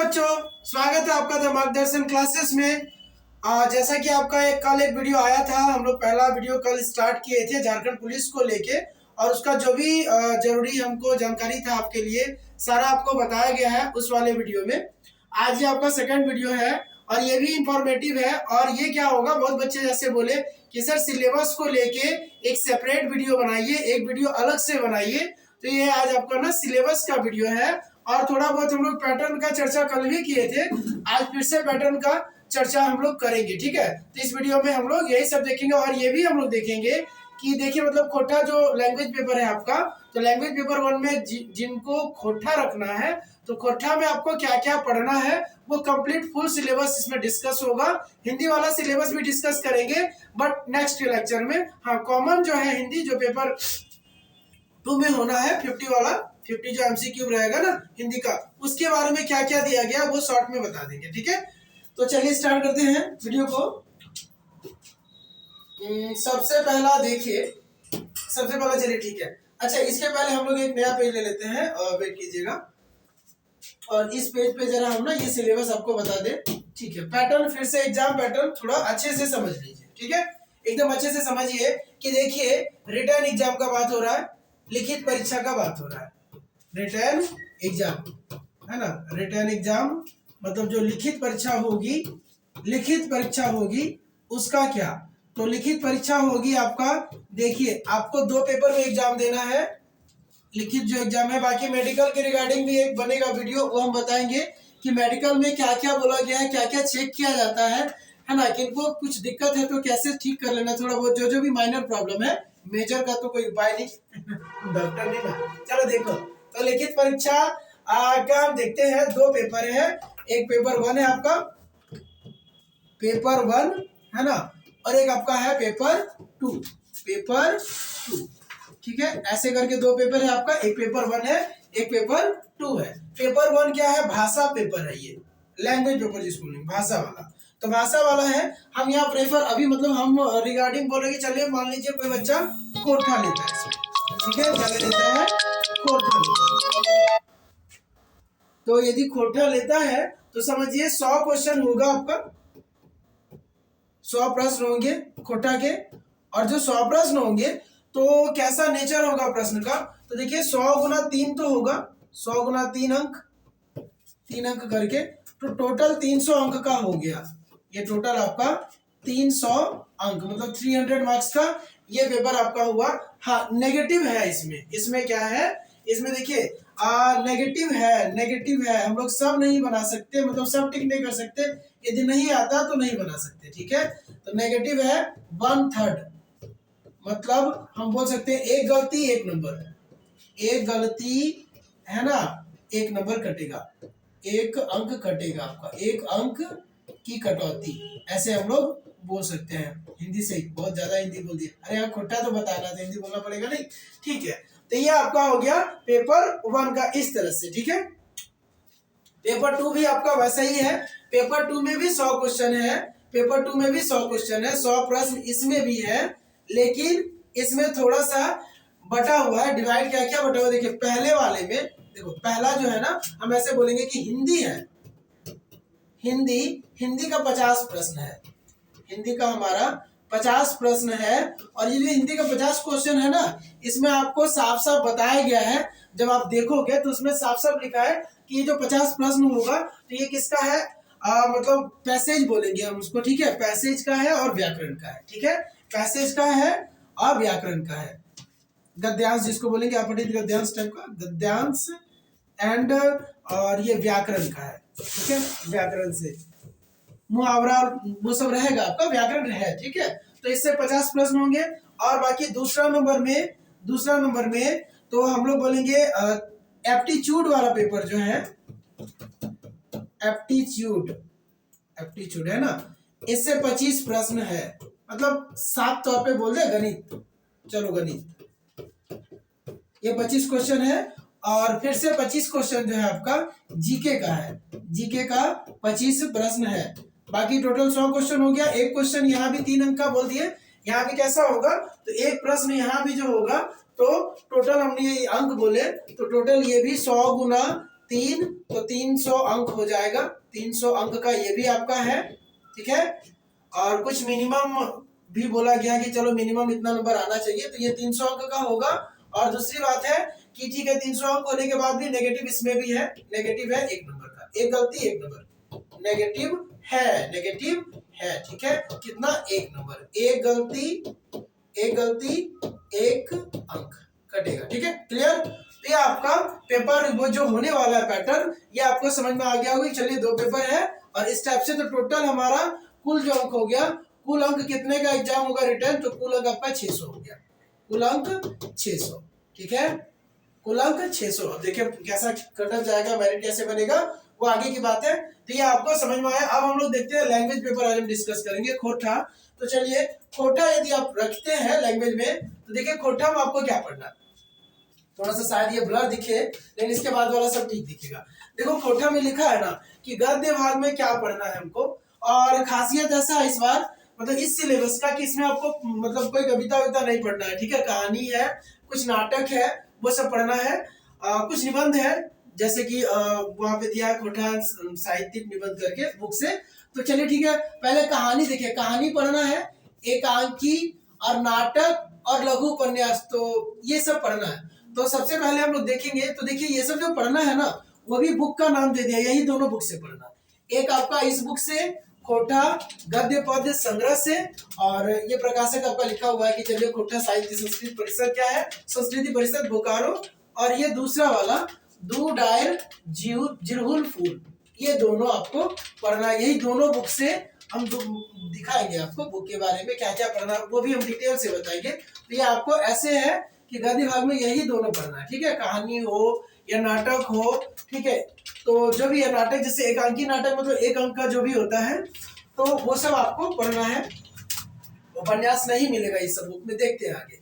बच्चों, स्वागत है आपका द मार्गदर्शन क्लासेस में। जैसा कि आपका कल एक वीडियो आया था, हम लोग पहला वीडियो कल स्टार्ट किए थे झारखंड पुलिस को लेके, और उसका जो भी जरूरी हमको जानकारी था आपके लिए सारा आपको बताया गया है उस वाले वीडियो में। आज ये आपका सेकंड वीडियो है और ये भी इंफॉर्मेटिव है। और ये क्या होगा, बहुत बच्चे जैसे बोले कि सर सिलेबस को लेके एक सेपरेट वीडियो बनाइए, एक वीडियो अलग से बनाइए। तो ये आज आपका ना सिलेबस का वीडियो है और थोड़ा बहुत हम लोग पैटर्न का चर्चा कल भी किए थे, आज फिर से पैटर्न का चर्चा हम लोग करेंगे। ठीक है, तो इस वीडियो में हम लोग यही सब देखेंगे और ये भी हम लोग देखेंगे कि देखिए मतलब खोटा जो लैंग्वेज पेपर है आपका, तो लैंग्वेज पेपर 1 में जिनको खोटा रखना है तो खोटा में आपको क्या क्या पढ़ना है वो कंप्लीट फुल सिलेबस इसमें डिस्कस होगा। हिंदी वाला सिलेबस भी डिस्कस करेंगे बट नेक्स्ट लेक्चर में। हाँ, कॉमन जो है हिंदी जो पेपर 2 में होना है 50 वाला, 50 जो एमसीक्यू रहेगा ना हिंदी का, उसके बारे में क्या क्या दिया गया वो शॉर्ट में बता देंगे। ठीक है, तो चलिए स्टार्ट करते हैं वीडियो को। सबसे पहला देखिए, सबसे पहला चलिए ठीक है। अच्छा, इसके पहले हम लोग एक नया पेज ले लेते हैं और वेट कीजिएगा, और इस पेज पे जरा हम ना ये सिलेबस आपको बता दें। ठीक है, पैटर्न फिर से एग्जाम पैटर्न थोड़ा अच्छे से समझ लीजिए। ठीक है, एकदम अच्छे से समझिए कि देखिए रिटर्न एग्जाम का बात हो रहा है, लिखित परीक्षा का बात हो रहा है। रिटर्न एग्जाम है ना, रिटर्न एग्जाम मतलब जो लिखित परीक्षा होगी, लिखित परीक्षा होगी उसका क्या, तो लिखित परीक्षा होगी आपका, देखिए आपको 2 पेपर में एग्जाम देना है, लिखित जो एग्जाम है। बाकी मेडिकल के रिगार्डिंग भी एक बनेगा वीडियो, वो हम बताएंगे कि मेडिकल में क्या क्या बोला गया है, क्या क्या चेक किया जाता है ना, किनको कुछ दिक्कत है तो कैसे ठीक कर लेना, थोड़ा बहुत जो भी माइनर प्रॉब्लम है, मेजर का तो कोई उपाय नहीं डॉक्टर नहीं ना। चलो देखो, तो लिखित परीक्षा का हम देखते हैं 2 पेपर है, एक पेपर 1 है आपका, पेपर 1 है ना, और एक आपका है पेपर 2, पेपर 2। ठीक है, ऐसे करके 2 पेपर है आपका, एक पेपर 1 है एक पेपर 2 है। पेपर 1 क्या है, भाषा पेपर है, ये लैंग्वेज पेपर जिसको बोलेंगे भाषा वाला, तो भाषा वाला है। हम यहाँ प्रेफर अभी मतलब हम रिगार्डिंग बोल रहे हैं, चलिए मान लीजिए कोई बच्चा कोठा लेता है इसमें, ठीक है, क्या लेता है, कोठा लेता है। तो यदि कोठा लेता है तो समझिए 100 क्वेश्चन होगा आपका, 100 प्रश्न होंगे कोठा के, और जो 100 प्रश्न होंगे तो कैसा नेचर होगा प्रश्न का, तो देखिए 100 गुना 3 तो होगा, 100 गुना 3 अंक, 3 अंक करके, तो टोटल 300 अंक का हो गया। ये टोटल आपका 300 अंक मतलब 300 मार्क्स का ये पेपर आपका हुआ। हाँ, नेगेटिव है इसमें, इसमें क्या है, इसमें देखिए नेगेटिव है, नेगेटिव है, हम लोग सब नहीं बना सकते, मतलब सब टिक नहीं कर सकते, यदि नहीं आता तो नहीं बना सकते। ठीक है, तो नेगेटिव है 1/3, मतलब हम बोल सकते हैं एक गलती 1 नंबर, एक गलती है ना 1 नंबर कटेगा, 1 अंक कटेगा आपका, 1 अंक की कटौती, ऐसे हम लोग बोल सकते हैं। हिंदी से बहुत ज्यादा हिंदी बोल दिया, अरे यहाँ खोटा तो बताना था, हिंदी बोलना पड़ेगा नहीं। ठीक है, तो ये आपका हो गया पेपर 1 का इस तरह से। ठीक है, पेपर 2 भी आपका वैसा ही है, पेपर 2 में भी 100 क्वेश्चन है, पेपर 2 में भी 100 क्वेश्चन है, 100 प्रश्न इसमें भी है, लेकिन इसमें थोड़ा सा बटा हुआ है, डिवाइड क्या क्या बटा हुआ, देखिए पहले वाले में देखो, पहला जो है ना हम ऐसे बोलेंगे कि हिंदी है, हिंदी का 50 प्रश्न है, हिंदी का हमारा 50 प्रश्न है, और ये जो हिंदी का 50 क्वेश्चन है ना, इसमें आपको साफ साफ बताया गया है, जब आप देखोगे तो उसमें साफ साफ लिखा है कि ये जो 50 प्रश्न होगा तो ये किसका है, मतलब पैसेज बोलेंगे हम उसको। ठीक है, पैसेज का है और व्याकरण का है। ठीक है, पैसेज का है और व्याकरण का है, गद्यांश जिसको बोलेंगे अपठित गद्यांश टाइप का, गद्यांश एंड और ये व्याकरण का है। ठीक है, व्याकरण से मुहावरा वो सब रहेगा आपका, व्याकरण है। ठीक है, तो इससे 50 प्रश्न होंगे। और बाकी दूसरा नंबर में तो हम लोग बोलेंगे एप्टीट्यूड वाला पेपर जो है, एप्टीट्यूड है ना, इससे 25 प्रश्न है, मतलब साफ तौर पे बोल दे गणित, चलो गणित, ये 25 क्वेश्चन है। और फिर से 25 क्वेश्चन जो है आपका जीके का है, जीके का 25 प्रश्न है। बाकी टोटल 100 क्वेश्चन हो गया। एक क्वेश्चन यहाँ भी 3 अंक का बोल दिए, यहाँ भी कैसा होगा, तो एक प्रश्न यहाँ भी जो होगा, तो टोटल हमने ये अंक बोले, तो टोटल ये भी 100 गुना 3 तो 300 अंक हो जाएगा। 300 अंक का ये भी आपका है, ठीक है। और कुछ मिनिमम भी बोला गया कि चलो मिनिमम इतना नंबर आना चाहिए, तो ये 300 अंक का होगा। और दूसरी बात है कि ठीक है 300 अंक होने के बाद भी नेगेटिव इसमें भी है, नेगेटिव है 1 नंबर का, एक गलती 1 नंबर, नेगेटिव है, ठीक है। कितना? 1 नंबर, एक गलती 1 अंक कटेगा, ठीक है। क्लियर? तो ये आपका पेपर वो जो होने वाला है पैटर्न, ये आपको समझ में आ गया होगा। चलिए 2 पेपर है और इस टाइप से तो टोटल हमारा कुल जो अंक हो गया, कुल अंक कितने का एग्जाम होगा रिटर्न, तो कुल अंक आपका 600 हो गया, कुल अंक 600, ठीक है। कुल अंक 600। देखिए कैसा कटअप जाएगा, मेरिट कैसे बनेगा, वो आगे की बात है। तो ये आपको समझ में आया। अब हम लोग देखते हैं लैंग्वेज पेपर, आज हम डिस्कस करेंगे खोटा। तो चलिए खोटा यदि आप रखते हैं लैंग्वेज में, तो देखिए खोटा में आपको क्या पढ़ना है। थोड़ा सा शायद ये ब्लर दिखे, लेकिन इसके बाद वाला सब ठीक दिखेगा। देखो खोटा में लिखा है ना कि गद्य भाग में क्या पढ़ना है हमको, और खासियत ऐसा है इस बार मतलब इस सिलेबस का कि इसमें आपको मतलब कोई कविता विता नहीं पढ़ना है, ठीक है। कहानी है, कुछ नाटक है, वो सब पढ़ना है। कुछ निबंध है, जैसे कि वहां पे दिया है खोटा साहित्यिक निबंध करके बुक से। तो चलिए ठीक है, पहले कहानी देखिए, कहानी पढ़ना है, एकांकी और नाटक और लघु उपन्यास, तो ये सब पढ़ना है। तो सबसे पहले हम लोग देखेंगे, तो देखिए ये सब जो पढ़ना है ना, वो भी बुक का नाम दे दिया, यही दोनों बुक से पढ़ना। एक आपका इस बुक से खोटा गद्य पद्य संग्रह से, और ये प्रकाशक आपका लिखा हुआ है कि चलिए खोटा साहित्य संस्कृत परिषद क्या है, संस्कृति परिषद बोकारो। और ये दूसरा वाला दू डायर जिरहुल फूल, ये दोनों आपको पढ़ना। यही दोनों बुक से हम दिखाएंगे आपको बुक के बारे में क्या क्या पढ़ना, वो भी हम डिटेल से बताएंगे। तो ये आपको ऐसे है कि गद्य भाग में यही दोनों पढ़ना है, ठीक है। कहानी हो या नाटक हो, ठीक है। तो जो भी है नाटक, जैसे एकांकी नाटक मतलब 1 अंक का जो भी होता है, तो वो सब आपको पढ़ना है। उपन्यास नहीं मिलेगा इस सब बुक में, देखते हैं आगे।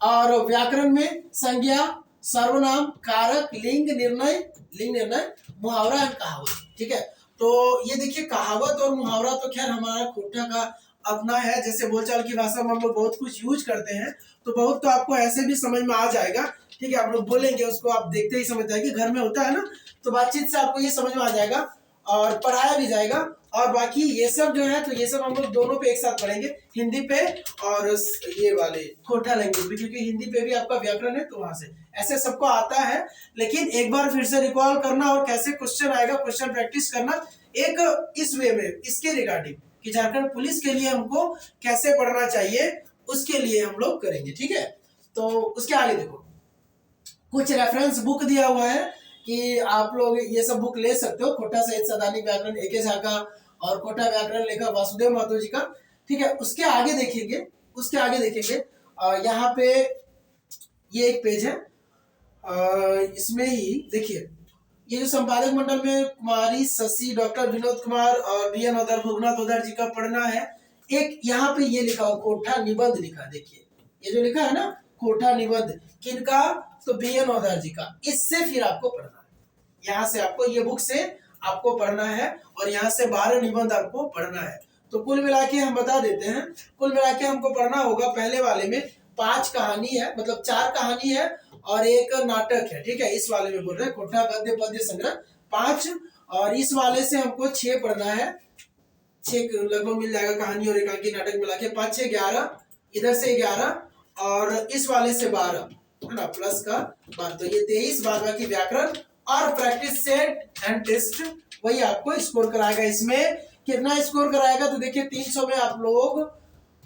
और व्याकरण में संज्ञा, सर्वनाम, कारक, लिंग निर्णय, मुहावरा एंड कहावत, ठीक है। तो ये देखिए कहावत और मुहावरा तो खैर हमारा खोटा का अपना है, जैसे बोलचाल की भाषा में हम लोग बहुत कुछ यूज करते हैं, तो बहुत तो आपको ऐसे भी समझ में आ जाएगा, ठीक है। आप लोग बोलेंगे उसको, आप देखते ही समझ जाएंगे, घर में होता है ना, तो बातचीत से आपको ये समझ में आ जाएगा और पढ़ाया भी जाएगा। और बाकी ये सब जो है, तो ये सब हम लोग दोनों पे एक साथ पढ़ेंगे, हिंदी पे और ये वाले खोटा लैंग्वेज भी, क्योंकि हिंदी पे भी आपका व्याकरण है, तो वहां से ऐसे सबको आता है। लेकिन एक बार फिर से रिकॉल करना और कैसे क्वेश्चन आएगा, क्वेश्चन प्रैक्टिस करना एक इस वे में, इसके रिगार्डिंग कि झारखंड पुलिस के लिए हमको कैसे पढ़ना चाहिए, उसके लिए हम लोग करेंगे, ठीक है। तो उसके आगे देखो कुछ रेफरेंस बुक दिया हुआ है कि आप लोग ये सब बुक ले सकते हो, खोटा साहित्य सैद्धांतिक व्याकरण ए.के. झा का और खोटा व्याकरण लेखक वासुदेव महतो जी का, ठीक है। उसके आगे देखेंगे यहाँ पे ये एक पेज है, इसमें ही देखिए ये जो संपादक मंडल में कुमारी शशि, डॉक्टर विनोद कुमार और बी.एन. ओदर, भूगनाथ ओदर जी का पढ़ना है। एक यहाँ पे ये लिखा हुआ खोटा निबंध लिखा, देखिए ये जो लिखा है ना खोटा निबंध, किनका, तो बी.एन. ओदर जी का। इससे फिर आपको पढ़ना है, यहाँ से आपको ये बुक से आपको पढ़ना है, और यहाँ से 12 निबंध आपको पढ़ना है। तो कुल मिला के हम बता देते हैं, कुल मिला के हमको पढ़ना होगा पहले वाले में 5 कहानी है, मतलब 4 कहानी है और 1 नाटक है, ठीक है। इस वाले में बोल रहे हैं खोटा गद्य पद्य संग्रह 5, और इस वाले से हमको 6 पढ़ना है, 6 लगभग मिल जाएगा कहानी और एकांकी नाटक मिला के, 5 6 11, इधर से 11 और इस वाले से 12 है ना, प्लस का 12, तो ये 23 बारह की व्याकरण और प्रैक्टिस सेट एंड टेस्ट वही आपको स्कोर कराएगा। इसमें कितना स्कोर कराएगा, तो देखिए 300 में आप लोग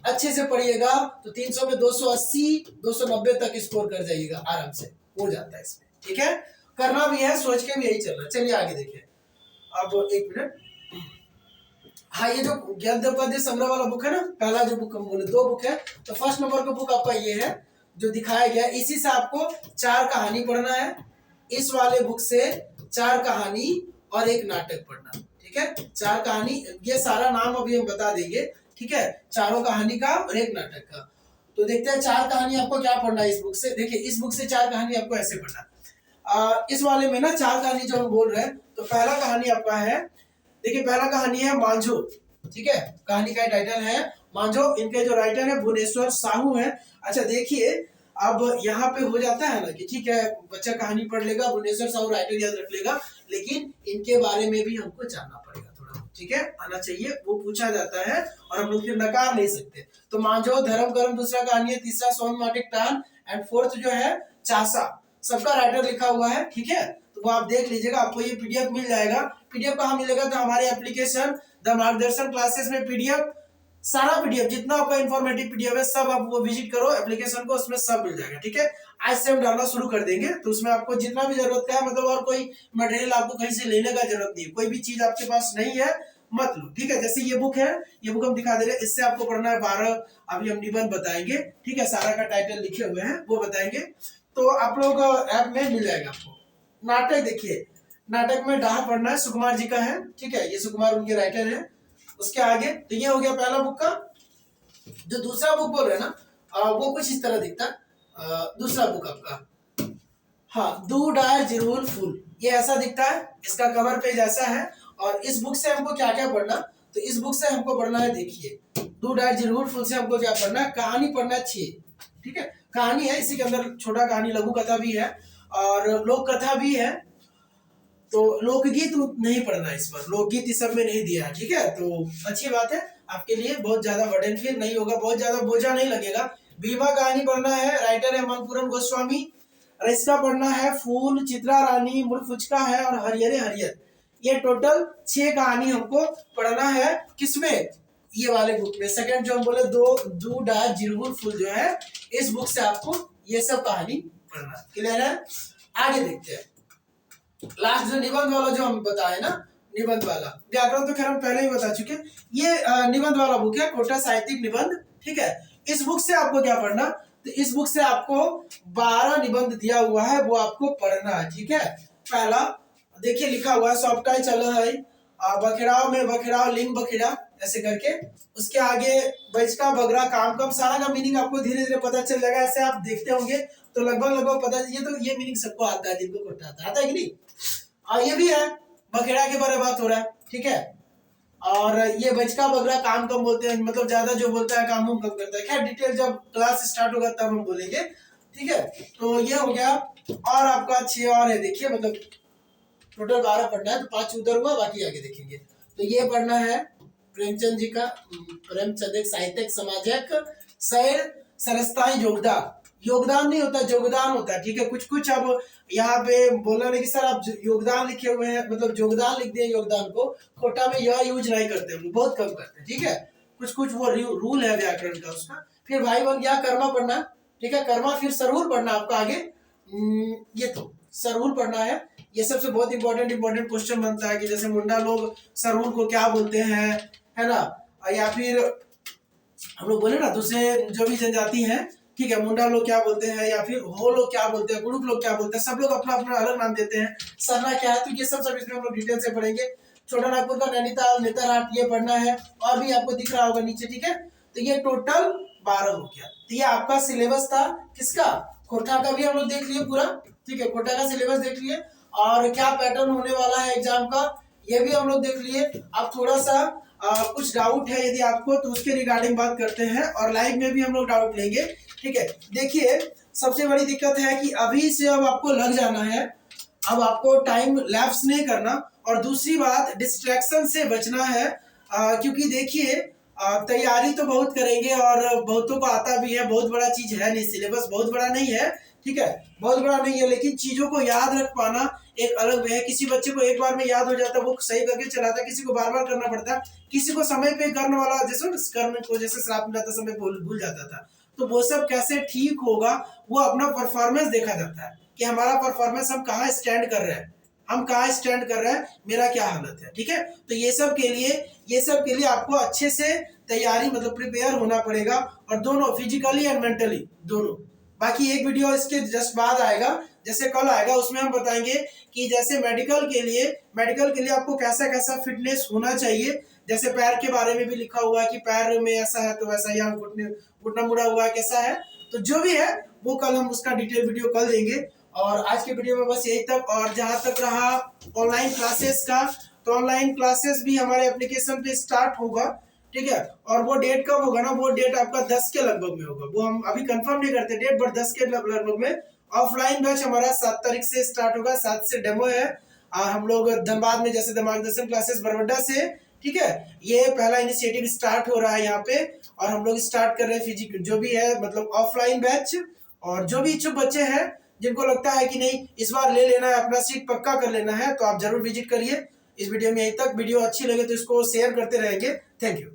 अच्छे से पढ़िएगा तो 300 में 280 290 तक स्कोर कर जाइएगा, आराम से हो जाता है इसमें, ठीक है। करना भी है, सोच के भी यही चल रहा है। चलिए आगे देखिए, अब 1 मिनट। हाँ, ये जो गद्य पद्य संग्रह वाला बुक है ना, पहला जो बुक हम बोले 2 बुक है, तो फर्स्ट नंबर का बुक आपका ये है जो दिखाया गया, इसी से आपको 4 कहानी पढ़ना है। इस वाले बुक से 4 कहानी और 1 नाटक पढ़ना, ठीक है। 4 कहानी, ये सारा नाम अभी हम बता देंगे, ठीक है, चारों कहानी का और 1 नाटक का। तो देखते हैं 4 कहानी आपको क्या पढ़ना है इस बुक से। देखिए इस बुक से 4 कहानी आपको ऐसे पढ़ना। इस वाले में ना 4 कहानी जो हम बोल रहे हैं, तो पहला कहानी आपका है, देखिए पहला कहानी है मांझो, ठीक है। कहानी का टाइटल है मांझो, इनके जो राइटर है भुवनेश्वर साहू है। अच्छा देखिए अब यहाँ पे हो जाता है ना कि ठीक है बच्चा कहानी पढ़ लेगा, भुवनेश्वर साहू राइटर याद रख लेगा, लेकिन इनके बारे में भी हमको जानना पड़ेगा थोड़ा, ठीक है, आना चाहिए, वो पूछा जाता है और हम लोग फिर नकार नहीं सकते। तो मांझो, धर्म कर्म, दूसरा कहानी है, तीसरा सोन माटिक टान, एंड फोर्थ जो है चासा, सबका राइटर लिखा हुआ है, ठीक है। तो वो आप देख लीजिएगा, आपको ये पीडीएफ मिल जाएगा। पीडीएफ कहाँ मिलेगा? तो हमारे एप्लीकेशन द मार्गदर्शन क्लासेस में पीडीएफ, सारा पीडीएफ जितना आपका इन्फॉर्मेटिव पीडीएफ है सब आप वो विजिट करो एप्लीकेशन को, उसमें सब मिल जाएगा, ठीक है। आज से हम डालना शुरू कर देंगे, तो उसमें आपको जितना भी जरूरत का है, मतलब और कोई मटेरियल आपको कहीं से लेने का जरूरत नहीं है, कोई भी चीज आपके पास नहीं है मत लो, ठीक है। जैसे ये बुक है, ये बुक हम दिखा दे रहे हैं, इससे आपको पढ़ना है 12, अभी हम निबंध बताएंगे, ठीक है, सारा का टाइटल लिखे हुए हैं वो बताएंगे, तो आप लोग ऐप में मिल जाएगा आपको। नाटक देखिए, नाटक में डाह पढ़ना है, सुकुमार जी का है, ठीक है, ये सुकुमार उनके राइटर है। उसके आगे तो ये हो गया पहला बुक का। जो दूसरा बुक बोल रहे हैं ना, वो कुछ इस तरह दिखता है, दूसरा बुक आपका, हाँ, दू डायर जिरहुल फूल, ये ऐसा दिखता है, इसका कवर पेज ऐसा है। और इस बुक से हमको क्या क्या पढ़ना, तो इस बुक से हमको पढ़ना है, देखिए, दू डायर जिरहुल फूल से हमको क्या पढ़ना है, कहानी पढ़ना है 6, ठीक है, कहानी है, इसी के अंदर छोटा कहानी लघु कथा भी है और लोक कथा भी है। तो लोकगीत नहीं पढ़ना इस पर, लोकगीत इस सब में नहीं दिया है, ठीक है, तो अच्छी बात है आपके लिए, बहुत ज्यादा बर्डन फिर नहीं होगा, बहुत ज्यादा बोझा नहीं लगेगा। भीमा कहानी पढ़ना है, राइटर है मनपुरम गोस्वामी। इसका पढ़ना है फूल, चित्रा रानी, मुड़ फुचका है और हरियरे हरियर। ये टोटल 6 कहानी हमको पढ़ना है, किसमें, ये वाले बुक में, सेकंड जो हम बोले दू डायर जिरहुल फूल जो है, इस बुक से आपको ये सब कहानी पढ़ना, क्लियर है। आगे देखते हैं, लास्ट जो निबंध वाला जो हम बताए ना, निबंध वाला, व्याकरण तो खैर हम पहले ही बता चुके, ये निबंध वाला बुक है, कोटा साहित्यिक निबंध, ठीक है। इस बुक से आपको क्या पढ़ना, तो इस बुक से आपको 12 निबंध दिया हुआ है, वो आपको पढ़ना है, ठीक है। पहला देखिए लिखा हुआ है, सॉफ्टाई चलो है, बखेड़ाव में बखेड़ाव, लिंग बखेड़ा, ऐसे करके। उसके आगे बचका बगरा काम कम, सारा का मीनिंग आपको धीरे धीरे पता चल जाएगा, ऐसे आप देखते होंगे तो लगभग पता, ये तो ये मीनिंग सबको आता है, जिनको कोटा आता है कि नहीं। और ये भी है, बखेड़ा के बारे में बात हो रहा है, ठीक है। और ये बचका बगरा काम कम बोलते हैं, मतलब ज्यादा जो बोलता है काम कम करता है, खैर डिटेल जब क्लास स्टार्ट होगा तब हम बोलेंगे, ठीक है। तो ये हो गया, और आपका 6 और है, देखिए, मतलब टोटल 12 पढ़ना है, तो 5 उधर हुआ, बाकी आगे देखेंगे। तो ये पढ़ना है प्रेमचंद जी का, प्रेमचंद एक साहित्यिक समाजक, शैर सरस्ताई योगदान नहीं होता, योगदान होता है, ठीक है। कुछ कुछ अब यहाँ पे बोलना नहीं कि सर आप योगदान लिखे हुए हैं, मतलब योगदान लिख दिए, योगदान को कोटा में यह यूज नहीं करते, हम बहुत कम करते हैं, ठीक है। कुछ कुछ वो रूल है व्याकरण का उसका। फिर भाई बन गया कर्मा पढ़ना, ठीक है, कर्मा। फिर सरहुल पढ़ना आपका आगे, ये तो सरहुल पढ़ना है, ये सबसे बहुत इंपॉर्टेंट क्वेश्चन बनता है कि जैसे मुंडा लोग सरहुल को क्या बोलते हैं, है ना, या फिर हम लोग बोले ना दूसरे जो भी जनजाति है, ठीक है, मुंडा लोग क्या बोलते हैं, या फिर हो लोग क्या बोलते हैं, गुड़ुक लोग क्या बोलते हैं, सब लोग अपना अपना अलग नाम देते हैं। सरना क्या है, तो ये सब इसमें हम लोग डिटेल से पढ़ेंगे। छोटा नागपुर का नैनीताल, नेतरहाट, ये पढ़ना है, और भी आपको दिख रहा होगा नीचे, ठीक है। तो ये टोटल 12 हो गया। तो ये आपका सिलेबस था, किसका, कोटा का भी हम लोग देख लिए पूरा, ठीक है, कोटा का सिलेबस देख लिए, और क्या पैटर्न होने वाला है एग्जाम का ये भी हम लोग देख लिए। अब थोड़ा सा कुछ डाउट है यदि आपको, तो उसके रिगार्डिंग बात करते हैं, और लाइव में भी हम लोग डाउट लेंगे, ठीक है। देखिए सबसे बड़ी दिक्कत है कि अभी से अब आपको लग जाना है, अब आपको टाइम लैप्स नहीं करना, और दूसरी बात डिस्ट्रैक्शन से बचना है, क्योंकि देखिए तैयारी तो बहुत करेंगे और बहुतों को आता भी है, बहुत बड़ा चीज है नहीं, सिलेबस बहुत बड़ा नहीं है, ठीक है, बहुत बड़ा नहीं है, लेकिन चीजों को याद रख पाना एक अलग वे है। किसी बच्चे को एक बार में याद हो जाता है, वो सही करके चलाता है, किसी को बार बार करना पड़ता है, किसी को समय पे करने वाला, जैसे कर्ण को जैसे श्राप मिलाता समय भूल जाता था, तो वो सब कैसे ठीक होगा, वो अपना परफॉर्मेंस देखा जाता है कि हमारा परफॉर्मेंस, हम कहाँ स्टैंड कर रहे हैं, हम कहाँ स्टैंड कर रहे हैं, मेरा क्या हालत है, ठीक है। तो ये सब के लिए आपको अच्छे से तैयारी, मतलब प्रिपेयर होना पड़ेगा, और दोनों फिजिकली एंड मेंटली दोनों। बाकी एक वीडियो इसके जस्ट बाद आएगा, जैसे कल आएगा, उसमें हम बताएंगे कि जैसे मेडिकल के लिए आपको कैसा कैसा फिटनेस होना चाहिए। जैसे पैर के बारे में भी लिखा हुआ है कि पैर में ऐसा है तो वैसा, या घुटना मुड़ा हुआ है कैसा है, तो जो भी है वो कल हम उसका डिटेल वीडियो कल देंगे। और आज के वीडियो में बस यही तक। और जहां तक रहा ऑनलाइन क्लासेस का, तो ऑनलाइन क्लासेस भी हमारे एप्लीकेशन पे स्टार्ट होगा, ठीक है। और वो डेट कब होगा ना, वो डेट आपका 10 के लगभग में होगा, वो हम अभी कंफर्म नहीं करते डेट, बट 10 के लगभग में। ऑफलाइन बैच हमारा 7 तारीख से स्टार्ट होगा, 7 से डेमो है। हम लोग धनबाद में जैसे मार्गदर्शन क्लासेस बरवड्डा से, ठीक है, ये पहला इनिशिएटिव स्टार्ट हो रहा है यहाँ पे। और हम लोग स्टार्ट कर रहे हैं फिजिक जो भी है मतलब ऑफलाइन बैच। और जो भी इच्छुक बच्चे हैं जिनको लगता है कि नहीं इस बार ले लेना है, अपना सीट पक्का कर लेना है, तो आप जरूर विजिट करिए। इस वीडियो में यहीं तक। वीडियो अच्छी लगे तो इसको शेयर करते रहेंगे। Thank you.